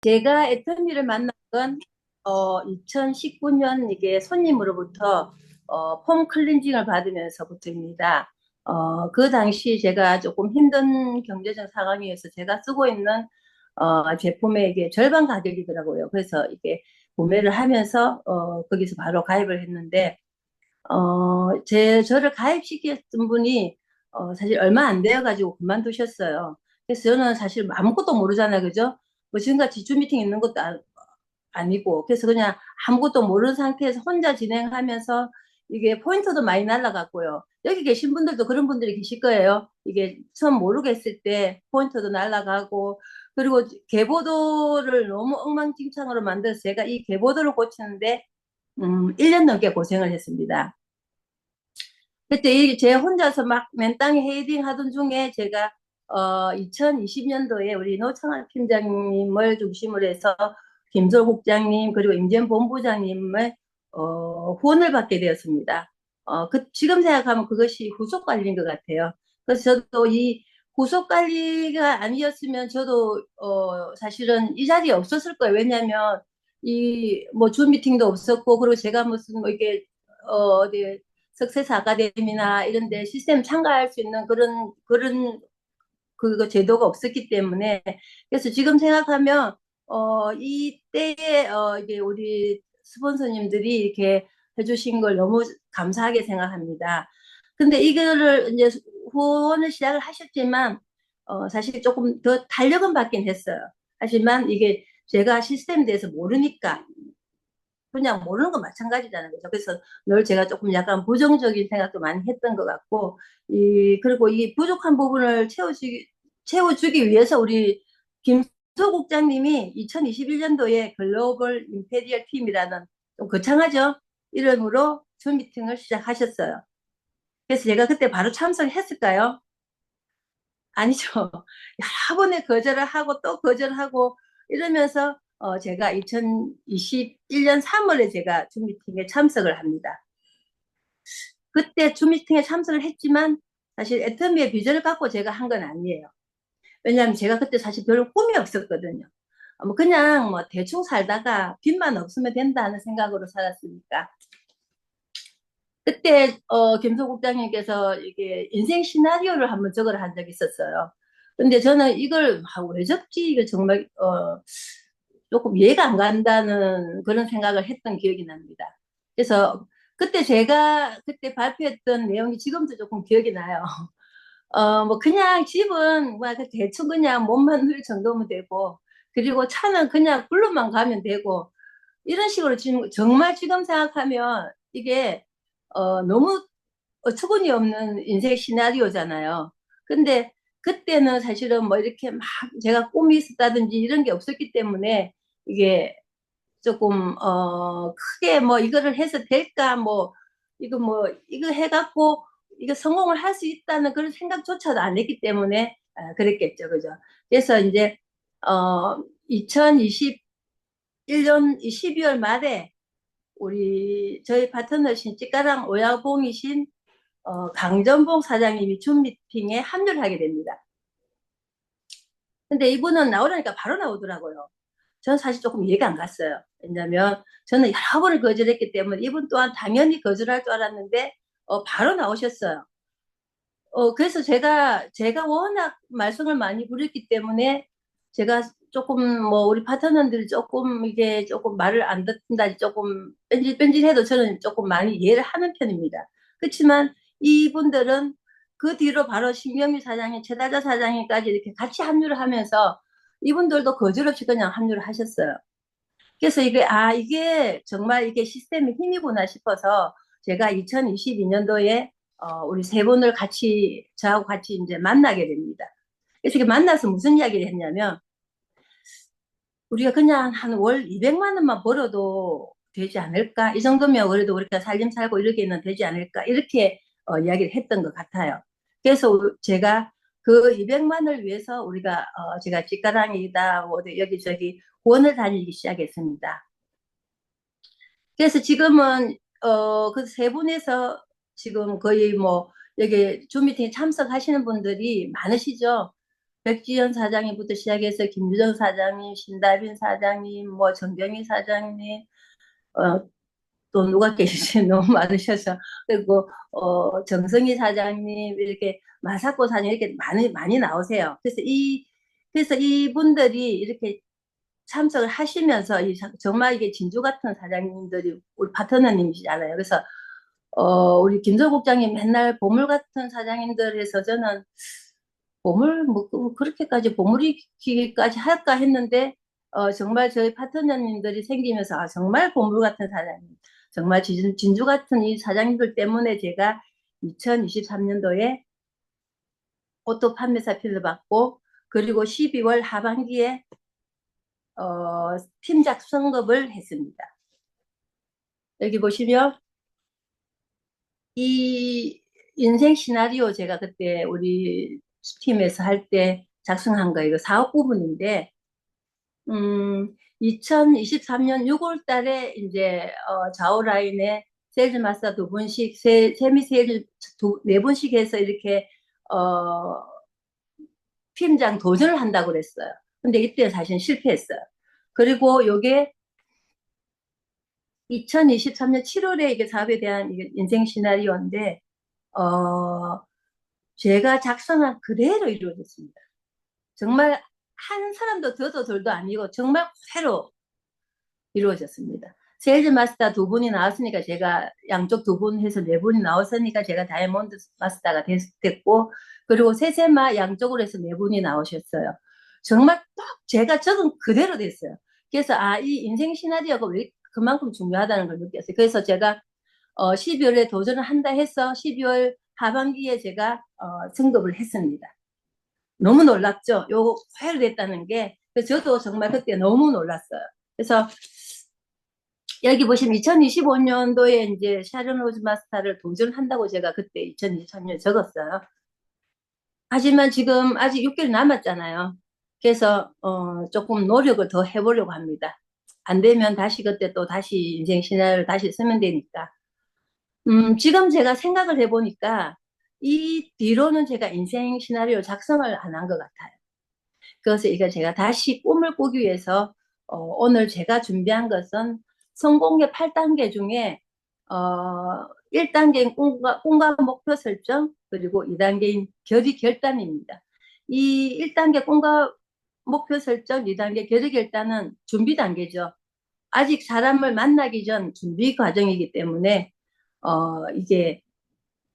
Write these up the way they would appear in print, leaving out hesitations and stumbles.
제가 애터미를 만난 건 2019년 이게 손님으로부터 폼 클렌징을 받으면서부터입니다. 그 당시 제가 조금 힘든 경제적 상황이어서 제가 쓰고 있는 제품의 이게 절반 가격이더라고요. 그래서 이게 구매를 하면서 거기서 바로 가입을 했는데 저를 가입시켰던 분이 사실 얼마 안 되어가지고 그만두셨어요. 그래서 저는 사실 아무것도 모르잖아요. 그죠? 뭐 지금같이 줌 미팅 있는 것도 아니고. 그래서 그냥 아무것도 모르는 상태에서 혼자 진행하면서 이게 포인트도 많이 날라갔고요. 여기 계신 분들도 그런 분들이 계실 거예요. 이게 처음 모르겠을 때 포인트도 날라가고, 그리고 계보도를 너무 엉망진창으로 만들어서 제가 이 계보도를 고치는데 1년 넘게 고생을 했습니다. 그때 제 혼자서 막 맨땅에 헤딩 하던 중에 제가 2020년도에 우리 노창환 팀장님을 중심으로 해서 김솔 국장님 그리고 임재 본부장님의 후원을 받게 되었습니다. 지금 생각하면 그것이 후속 관리인 것 같아요. 그래서 저도 이 후속 관리가 아니었으면 저도 사실은 이 자리에 없었을 거예요. 왜냐하면 이 뭐 줌 미팅도 없었고, 그리고 제가 무슨 뭐 이게 어디 석세스 아카데미나 이런 데 시스템 참가할 수 있는 그런 그거 제도가 없었기 때문에. 그래서 지금 생각하면 이때에 이게 우리 스폰서님들이 이렇게 해주신 걸 너무 감사하게 생각합니다. 근데 이거를 이제 후원을 시작을 하셨지만 사실 조금 더 탄력은 받긴 했어요. 하지만 이게 제가 시스템에 대해서 모르니까 그냥 모르는 건 마찬가지잖아요. 그죠? 그래서 늘 제가 조금 약간 부정적인 생각도 많이 했던 것 같고, 그리고 이 부족한 부분을 채워주기 위해서 우리 김소 국장님이 2021년도에 글로벌 임페리얼 팀이라는 좀 거창하죠? 이름으로 줌 미팅을 시작하셨어요. 그래서 제가 그때 바로 참석했을까요? 아니죠. 여러 번의 거절을 하고 또 거절하고 이러면서 제가 2021년 3월에 제가 줌 미팅에 참석을 합니다. 그때 줌 미팅에 참석을 했지만 사실 애터미의 비전을 갖고 제가 한 건 아니에요. 왜냐하면 제가 그때 사실 별 꿈이 없었거든요. 뭐 그냥 뭐 대충 살다가 빚만 없으면 된다는 생각으로 살았으니까. 그때 김소 국장님께서 이게 인생 시나리오를 한번 적으라 한 적이 있었어요. 근데 저는 이걸 왜 적지? 이거 정말 조금 이해가 안 간다는 그런 생각을 했던 기억이 납니다. 그래서 그때 제가 그때 발표했던 내용이 지금도 조금 기억이 나요. 뭐 그냥 집은 뭐 대충 그냥 몸만 누릴 정도면 되고, 그리고 차는 그냥 굴러만 가면 되고, 이런 식으로 지금 정말 지금 생각하면 이게 너무 어처구니 없는 인생 시나리오잖아요. 근데 그때는 사실은 뭐 이렇게 막 제가 꿈이 있었다든지 이런 게 없었기 때문에 이게 조금 크게 뭐 이거를 해서 될까 뭐 이거 뭐 이거 해갖고 이거 성공을 할 수 있다는 그런 생각조차도 안 했기 때문에 그랬겠죠, 그죠? 그래서 이제 2021년 12월 말에 우리 저희 파트너신 찌까랑 오야봉이신 강전봉 사장님이 줌 미팅에 합류를 하게 됩니다. 근데 이분은 나오라니까 바로 나오더라고요. 저는 사실 조금 이해가 안 갔어요. 왜냐면 저는 여러 번을 거절했기 때문에 이분 또한 당연히 거절할 줄 알았는데 바로 나오셨어요. 그래서 제가 워낙 말썽을 많이 부렸기 때문에 제가 조금 뭐 우리 파트너들이 조금 이게 조금 말을 안 듣는다 조금 뺀질뺀질해도 저는 조금 많이 이해를 하는 편입니다. 그렇지만 이분들은 그 뒤로 바로 신경미 사장님, 최다자 사장님까지 이렇게 같이 합류를 하면서 이분들도 거절 없이 그냥 합류를 하셨어요. 그래서 이게 정말 이게 시스템의 힘이구나 싶어서 제가 2022년도에 우리 세 분을 저하고 같이 이제 만나게 됩니다. 그래서 이렇게 만나서 무슨 이야기를 했냐면, 우리가 그냥 한 월 200만 원만 벌어도 되지 않을까? 이 정도면 그래도 우리가 살림 살고 이렇게는 되지 않을까? 이렇게 이야기를 했던 것 같아요. 그래서 제가 그 200만 원을 위해서 제가 집가랑이다, 뭐 어디 여기저기 원을 다니기 시작했습니다. 그래서 지금은 그 세 분에서 지금 거의 뭐 여기 줌 미팅에 참석하시는 분들이 많으시죠. 백지연 사장님부터 시작해서 김유정 사장님, 신다빈 사장님, 뭐 정경희 사장님, 어, 또 누가 계시지? 너무 많으셔서. 그리고, 정성희 사장님, 이렇게, 마사코 사장님, 이렇게 많이 나오세요. 그래서 이분들이 이렇게 참석을 하시면서, 정말 이게 진주 같은 사장님들이 우리 파트너님이시잖아요. 그래서, 우리 김조 국장님 맨날 보물 같은 사장님들에서 저는 보물, 뭐, 그렇게까지 보물이기까지 할까 했는데, 정말 저희 파트너님들이 생기면서, 아, 정말 보물 같은 사장님, 정말 진주 같은 이 사장님들 때문에 제가 2023년도에 오토 판매사 필을 받고, 그리고 12월 하반기에, 팀장 선급을 했습니다. 여기 보시면, 이 인생 시나리오 제가 그때 우리 팀에서 할 때 작성한 거, 이거 사업 부분인데, 2023년 6월 달에 이제 좌우라인에 세일즈 마스터 두 분씩, 세미 세일즈 네 분씩 해서 이렇게 어, 팀장 도전을 한다고 그랬어요. 근데 이때 사실 실패했어요. 그리고 요게 2023년 7월에 이게 사업에 대한 이게 인생 시나리오인데 어, 제가 작성한 그대로 이루어졌습니다. 정말 한 사람도 더도 덜도 아니고 정말 그대로 이루어졌습니다. 세일즈 마스터 두 분이 나왔으니까 제가 양쪽 두 분 해서 네 분이 나왔으니까 제가 다이아몬드 마스터가 됐고, 그리고 세세마 양쪽으로 해서 네 분이 나오셨어요. 정말 딱 제가 적은 그대로 됐어요. 그래서 아, 이 인생 시나리오가 왜 그만큼 중요하다는 걸 느꼈어요. 그래서 제가 12월에 도전을 한다 해서 12월 하반기에 제가 승급을 했습니다. 너무 놀랍죠? 요거 해결됐다는 게. 그래서 저도 정말 그때 너무 놀랐어요. 그래서 여기 보시면 2025년도에 이제 샤론 로즈 마스터를 도전한다고 제가 그때 2023년에 적었어요. 하지만 지금 아직 6개월 남았잖아요. 그래서 조금 노력을 더 해보려고 합니다. 안 되면 다시 그때 또 다시 인생 시나리오를 다시 쓰면 되니까. 지금 제가 생각을 해보니까 이 뒤로는 제가 인생 시나리오 작성을 안 한 것 같아요. 그래서 이거 제가 다시 꿈을 꾸기 위해서 오늘 제가 준비한 것은 성공의 8단계 중에 1단계인 꿈과 목표 설정, 그리고 2단계인 결의 결단입니다. 이 1단계 꿈과 목표 설정, 2단계 결의 결단은 준비 단계죠. 아직 사람을 만나기 전 준비 과정이기 때문에 이게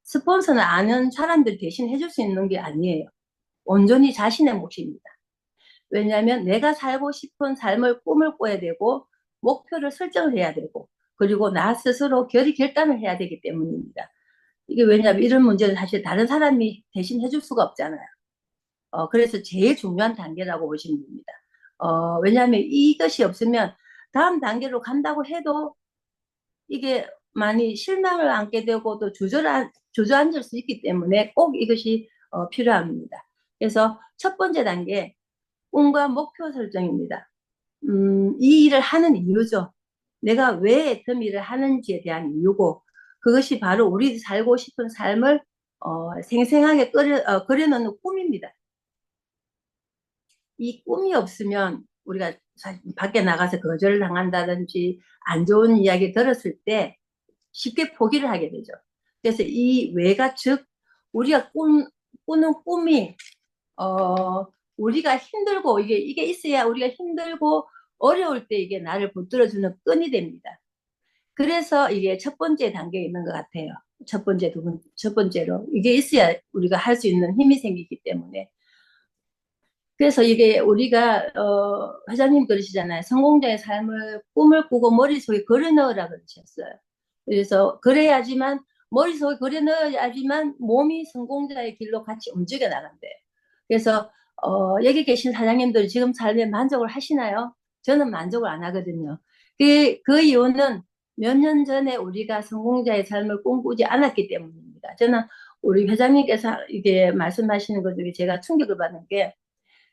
스폰서는 아는 사람들 대신 해줄 수 있는 게 아니에요. 온전히 자신의 몫입니다. 왜냐하면 내가 살고 싶은 삶을 꿈을 꿔야 되고 목표를 설정을 해야 되고 그리고 나 스스로 결단을 해야 되기 때문입니다. 이게 왜냐하면 이런 문제는 사실 다른 사람이 대신 해줄 수가 없잖아요. 그래서 제일 중요한 단계라고 보시면 됩니다. 왜냐하면 이것이 없으면 다음 단계로 간다고 해도 이게 많이 실망을 안게 되고 또 주저앉을 수 있기 때문에 꼭 이것이 필요합니다. 그래서 첫 번째 단계 꿈과 목표 설정입니다. 이 일을 하는 이유죠. 내가 왜 애텀 일을 하는지에 대한 이유고, 그것이 바로 우리 살고 싶은 삶을 생생하게 그려놓는 꿈입니다. 이 꿈이 없으면 우리가 밖에 나가서 거절을 당한다든지 안 좋은 이야기 들었을 때 쉽게 포기를 하게 되죠. 그래서 이 외가 즉 우리가 꾸는 꿈이 우리가 힘들고 이게 있어야 우리가 힘들고 어려울 때 이게 나를 붙들어주는 끈이 됩니다. 그래서 이게 첫 번째 단계에 있는 것 같아요. 첫 번째로 이게 있어야 우리가 할 수 있는 힘이 생기기 때문에. 그래서 이게 우리가 회장님 그러시잖아요. 성공자의 삶을 꿈을 꾸고 머릿속에 그려 넣으라 그러셨어요. 그래서 그래야지만 머릿속에 그려 넣어야지만 몸이 성공자의 길로 같이 움직여 나간대요. 그래서 여기 계신 사장님들 지금 삶에 만족을 하시나요? 저는 만족을 안 하거든요. 그 이유는 몇 년 전에 우리가 성공자의 삶을 꿈꾸지 않았기 때문입니다. 저는 우리 회장님께서 이게 말씀하시는 것 중에 제가 충격을 받는 게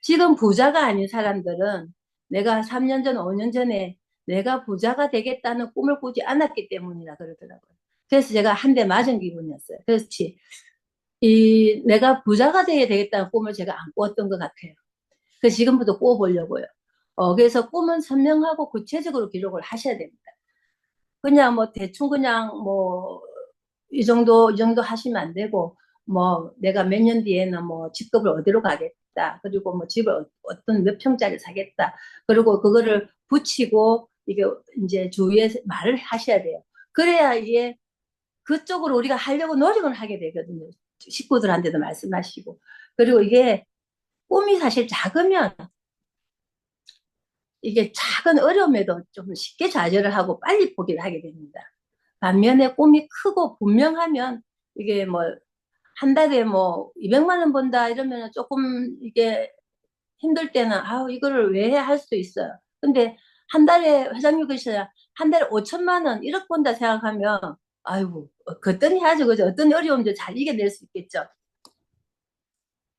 지금 부자가 아닌 사람들은 내가 3년 전, 5년 전에 내가 부자가 되겠다는 꿈을 꾸지 않았기 때문이라 그러더라고요. 그래서 제가 한 대 맞은 기분이었어요. 그렇지. 내가 부자가 돼야 되겠다는 꿈을 제가 안 꾸었던 것 같아요. 그래서 지금부터 꾸어보려고요. 그래서 꿈은 선명하고 구체적으로 기록을 하셔야 됩니다. 그냥 뭐 대충 그냥 뭐 이 정도 하시면 안 되고, 뭐 내가 몇 년 뒤에는 뭐 직급을 어디로 가겠다. 그리고 뭐 집을 어떤 몇 평짜리 사겠다. 그리고 그거를 붙이고 이게 이제 주위에 말을 하셔야 돼요. 그래야 이게 그쪽으로 우리가 하려고 노력을 하게 되거든요. 식구들한테도 말씀하시고. 그리고 이게 꿈이 사실 작으면 이게 작은 어려움에도 좀 쉽게 좌절을 하고 빨리 포기를 하게 됩니다. 반면에 꿈이 크고 분명하면 이게 뭐 한 달에 뭐 200만 원 번다 이러면 조금 이게 힘들 때는 아 이거를 왜 해 할 수도 있어요. 근데 한 달에 회장님 계셔야 한 달에 5천만 원 1억 번다 생각하면 아이고 그랬더니 해야죠. 그죠? 어떤 어려움도 잘 이겨낼 수 있겠죠.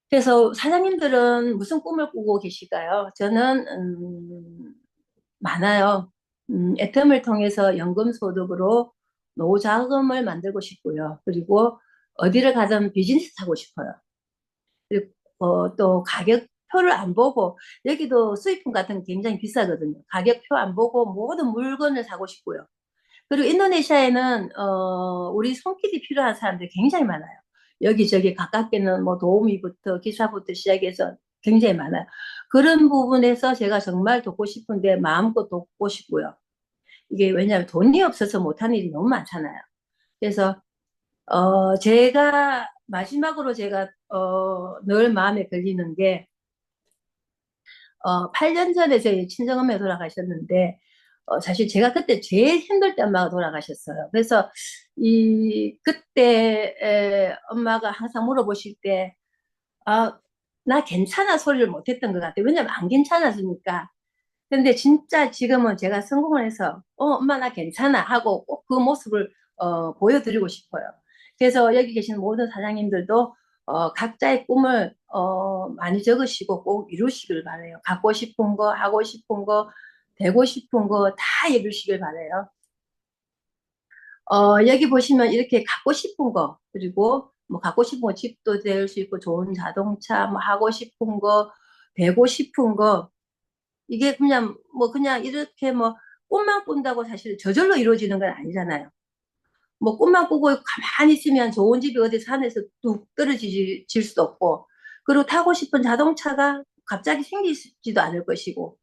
그래서 사장님들은 무슨 꿈을 꾸고 계실까요? 저는 많아요. 애텀을 통해서 연금소득으로 노후자금을 만들고 싶고요. 그리고 어디를 가든 비즈니스 하고 싶어요. 그리고 또 가격표를 안 보고 여기도 수입품 같은 게 굉장히 비싸거든요. 가격표 안 보고 모든 물건을 사고 싶고요. 그리고 인도네시아에는 우리 손길이 필요한 사람들이 굉장히 많아요. 여기저기 가깝게는 뭐 도우미부터 기사부터 시작해서 굉장히 많아요. 그런 부분에서 제가 정말 돕고 싶은데 마음껏 돕고 싶고요. 이게 왜냐하면 돈이 없어서 못하는 일이 너무 많잖아요. 그래서 제가 마지막으로 제가 늘 마음에 걸리는 게 8년 전에 저희 친정엄마가 돌아가셨는데 사실 제가 그때 제일 힘들 때 엄마가 돌아가셨어요. 그래서 그때 엄마가 항상 물어보실 때 아, 나 괜찮아 소리를 못했던 것 같아요. 왜냐면 안 괜찮았으니까. 근데 진짜 지금은 제가 성공을 해서 엄마 나 괜찮아 하고 꼭 그 모습을 보여드리고 싶어요. 그래서 여기 계신 모든 사장님들도 각자의 꿈을 많이 적으시고 꼭 이루시길 바래요. 갖고 싶은 거, 하고 싶은 거, 되고 싶은 거 다 이루시길 바래요. 여기 보시면 이렇게 갖고 싶은 거, 그리고 뭐 갖고 싶은 거 집도 될 수 있고 좋은 자동차, 뭐 하고 싶은 거, 되고 싶은 거, 이게 그냥 뭐 그냥 이렇게 뭐 꿈만 꾼다고 사실 저절로 이루어지는 건 아니잖아요. 뭐 꿈만 꾸고 가만히 있으면 좋은 집이 어디 산에서 뚝 떨어질 수도 없고, 그리고 타고 싶은 자동차가 갑자기 생기지도 않을 것이고,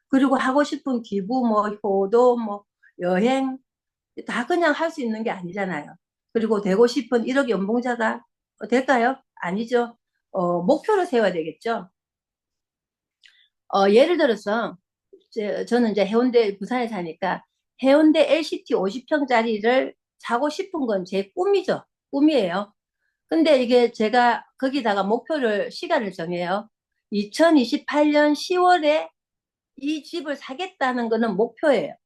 그리고 하고 싶은 기부 뭐 효도 뭐 여행 다 그냥 할 수 있는 게 아니잖아요. 그리고 되고 싶은 1억 연봉자가 될까요? 아니죠. 목표를 세워야 되겠죠. 예를 들어서 저는 이제 해운대 부산에 사니까 해운대 LCT 50평짜리를 사고 싶은 건 제 꿈이죠. 꿈이에요. 근데 이게 제가 거기다가 목표를 시간을 정해요. 2028년 10월에 이 집을 사겠다는 거는 목표예요.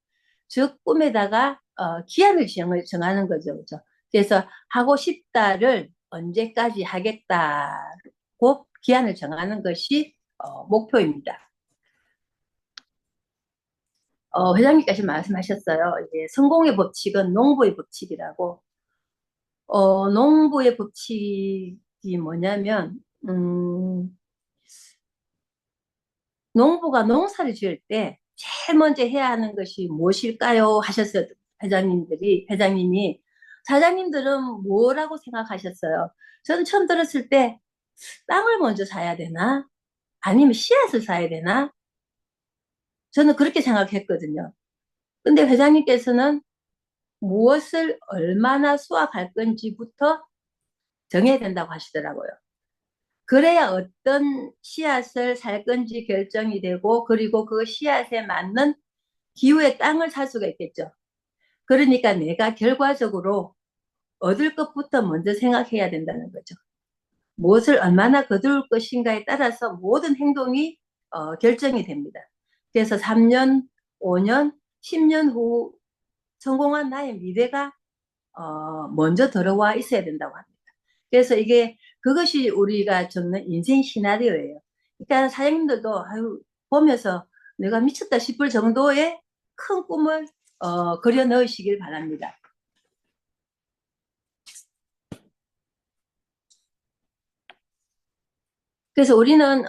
즉 꿈에다가 기한을 정하는 거죠. 그죠? 그래서 하고 싶다를 언제까지 하겠다고 기한을 정하는 것이 목표입니다. 회장님께서 말씀하셨어요. 이제 성공의 법칙은 농부의 법칙이라고. 농부의 법칙이 뭐냐면, 농부가 농사를 지을 때 제일 먼저 해야 하는 것이 무엇일까요? 하셨어요. 회장님이. 사장님들은 뭐라고 생각하셨어요? 저는 처음 들었을 때 땅을 먼저 사야 되나? 아니면 씨앗을 사야 되나? 저는 그렇게 생각했거든요. 근데 회장님께서는 무엇을 얼마나 수확할 건지부터 정해야 된다고 하시더라고요. 그래야 어떤 씨앗을 살 건지 결정이 되고, 그리고 그 씨앗에 맞는 기후의 땅을 살 수가 있겠죠. 그러니까 내가 결과적으로 얻을 것부터 먼저 생각해야 된다는 거죠. 무엇을 얼마나 거둘 것인가에 따라서 모든 행동이 결정이 됩니다. 그래서 3년, 5년, 10년 후 성공한 나의 미래가 먼저 들어와 있어야 된다고 합니다. 그래서 이게 그것이 우리가 적는 인생 시나리오예요. 그러니까 사장님들도 아유, 보면서 내가 미쳤다 싶을 정도의 큰 꿈을 그려 넣으시길 바랍니다. 그래서 우리는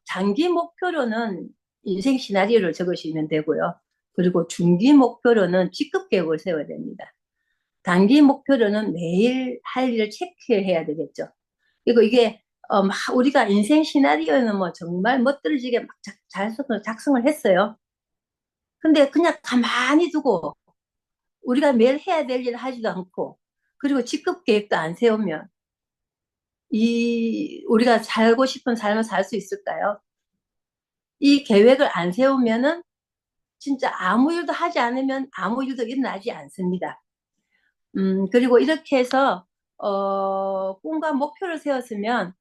장기 목표로는 인생 시나리오를 적으시면 되고요. 그리고 중기 목표로는 직급 계획을 세워야 됩니다. 단기 목표로는 매일 할 일을 체크해야 되겠죠. 그리고 이게 막 우리가 인생 시나리오는 뭐 정말 멋들어지게 막 작성을 했어요. 근데 그냥 가만히 두고 우리가 매일 해야 될 일을 하지도 않고 그리고 직급 계획도 안 세우면 이 우리가 살고 싶은 삶을 살 수 있을까요? 이 계획을 안 세우면은 진짜 아무 일도 하지 않으면 아무 일도 일어나지 않습니다. 그리고 이렇게 해서 꿈과 목표를 세웠으면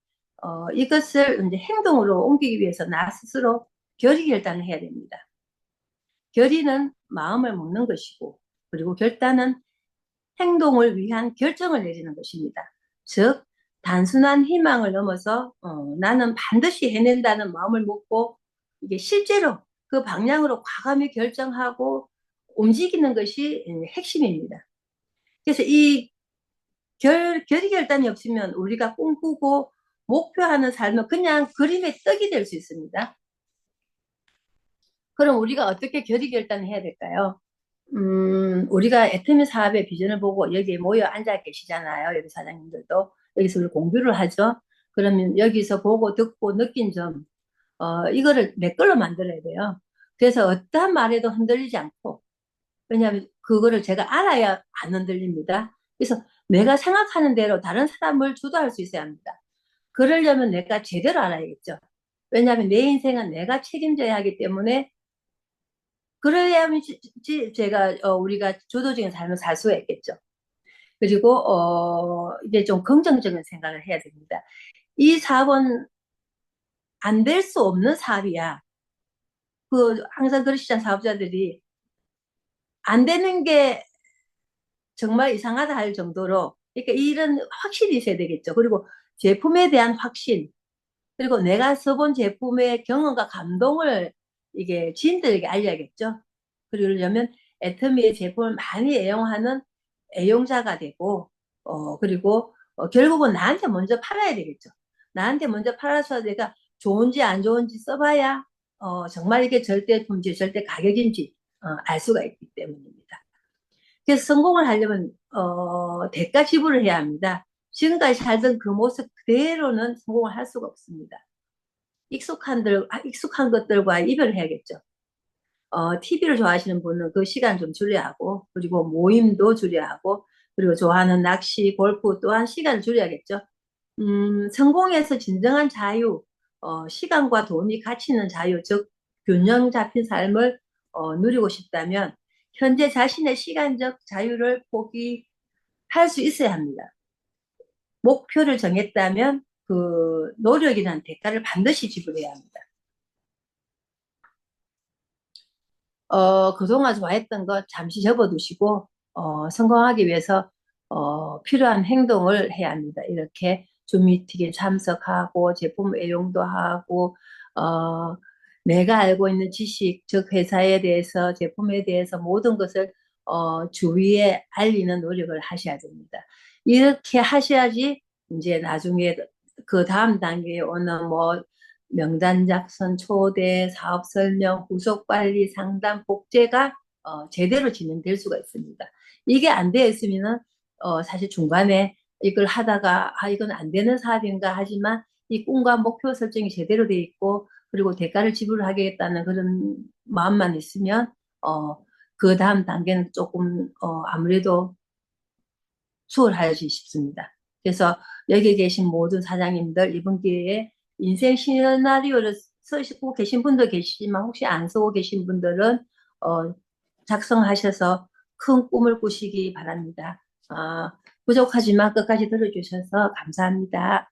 이것을 이제 행동으로 옮기기 위해서 나 스스로 결의 결단을 해야 됩니다. 결의는 마음을 먹는 것이고, 그리고 결단은 행동을 위한 결정을 내리는 것입니다. 즉, 단순한 희망을 넘어서 나는 반드시 해낸다는 마음을 먹고 이게 실제로 그 방향으로 과감히 결정하고 움직이는 것이 핵심입니다. 그래서 이 결의 결단이 없으면 우리가 꿈꾸고 목표하는 삶은 그냥 그림의 떡이 될 수 있습니다. 그럼 우리가 어떻게 결의 결단을 해야 될까요? 우리가 애터미 사업의 비전을 보고 여기에 모여 앉아 계시잖아요. 여기 사장님들도. 여기서 우리 공부를 하죠. 그러면 여기서 보고 듣고 느낀 점, 이거를 내 걸로 만들어야 돼요. 그래서 어떠한 말에도 흔들리지 않고, 왜냐하면 그거를 제가 알아야 안 흔들립니다. 그래서 내가 생각하는 대로 다른 사람을 주도할 수 있어야 합니다. 그러려면 내가 제대로 알아야겠죠. 왜냐하면 내 인생은 내가 책임져야 하기 때문에 그래야만 제가 우리가 주도적인 삶을 살 수가 있겠죠. 그리고 이제 좀 긍정적인 생각을 해야 됩니다. 이 사업은 안 될 수 없는 사업이야. 그 항상 그러시잖아요, 사업자들이. 안 되는 게 정말 이상하다 할 정도로 그러니까 이런 확신이 있어야 되겠죠. 그리고 제품에 대한 확신, 그리고 내가 써본 제품의 경험과 감동을 이게 지인들에게 알려야겠죠. 그러려면 애터미의 제품을 많이 애용하는 애용자가 되고, 그리고 결국은 나한테 먼저 팔아야 되겠죠. 나한테 먼저 팔아서 내가 좋은지 안 좋은지 써봐야 정말 이게 절대품인지 절대 가격인지 알 수가 있기 때문입니다. 그래서 성공을 하려면 대가 지불을 해야 합니다. 지금까지 살던 그 모습 그대로는 성공을 할 수가 없습니다. 익숙한 것들과 이별을 해야겠죠. TV를 좋아하시는 분은 그 시간 좀 줄여야 하고, 그리고 모임도 줄여야 하고, 그리고 좋아하는 낚시, 골프 또한 시간을 줄여야겠죠. 성공해서 진정한 자유, 시간과 돈이 가치 있는 자유, 즉, 균형 잡힌 삶을 누리고 싶다면, 현재 자신의 시간적 자유를 포기할 수 있어야 합니다. 목표를 정했다면, 그 노력이라는 대가를 반드시 지불해야 합니다. 그동안 좋아했던 것 잠시 접어두시고, 성공하기 위해서, 필요한 행동을 해야 합니다. 이렇게 줌 미팅에 참석하고, 제품 애용도 하고, 어, 내가 알고 있는 지식, 즉, 회사에 대해서, 제품에 대해서 모든 것을, 주위에 알리는 노력을 하셔야 됩니다. 이렇게 하셔야지, 이제 나중에 그 다음 단계에 오는 뭐, 명단 작성, 초대, 사업 설명, 후속 관리, 상담, 복제가 제대로 진행될 수가 있습니다. 이게 안 되어 있으면은 사실 중간에 이걸 하다가 이건 안 되는 사업인가 하지만 이 꿈과 목표 설정이 제대로 돼 있고 그리고 대가를 지불하겠다는 그런 마음만 있으면 그 다음 단계는 조금 아무래도 수월하지 싶습니다. 그래서 여기 계신 모든 사장님들 이번 기회에 인생 시나리오를 쓰시고 계신 분도 계시지만 혹시 안 쓰고 계신 분들은 어, 작성하셔서 큰 꿈을 꾸시기 바랍니다. 부족하지만 끝까지 들어주셔서 감사합니다.